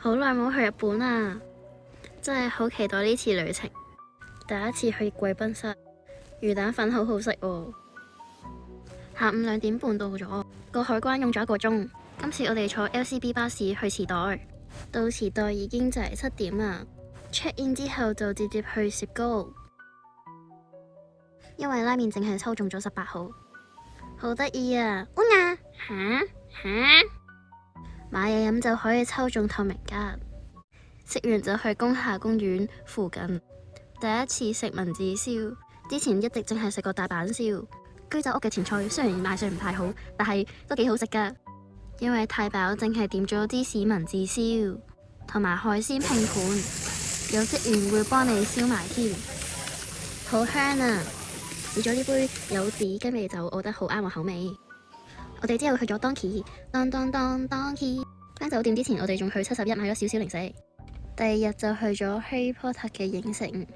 好耐冇去日本啦，真係好期待呢次旅程。第一次去貴賓室，魚蛋粉好好食喎。下午2點半到咗，過海關用咗1個鐘。今次我哋坐 LCB 巴士去池袋，到池袋已經就係7點啦。check in 之後就直接去涉高，因為拉麵淨係抽中咗18號，好得意啊！買嘢飲就可以抽中透明卡，食完就去宮下公園附近。第一次食文字燒，之前一直淨係食過大阪燒。居酒屋嘅前菜雖然賣相唔太好，但係都幾好食噶。因為太飽，淨係點咗芝士文字燒同埋海鮮拼盤，有職員會幫你燒埋添，好香啊！試咗呢杯柚子雞尾酒，我覺得好啱我口味。我哋之後去咗 Donkey，返酒店之前，我哋仲去71買咗少少零食。第二日就去咗 Harry Potter 嘅影城。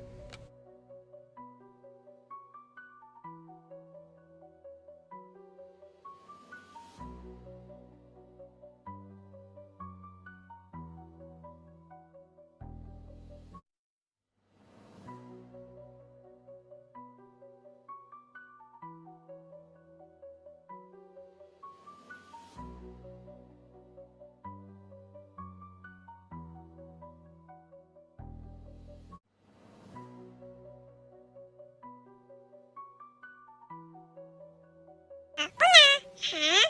嚇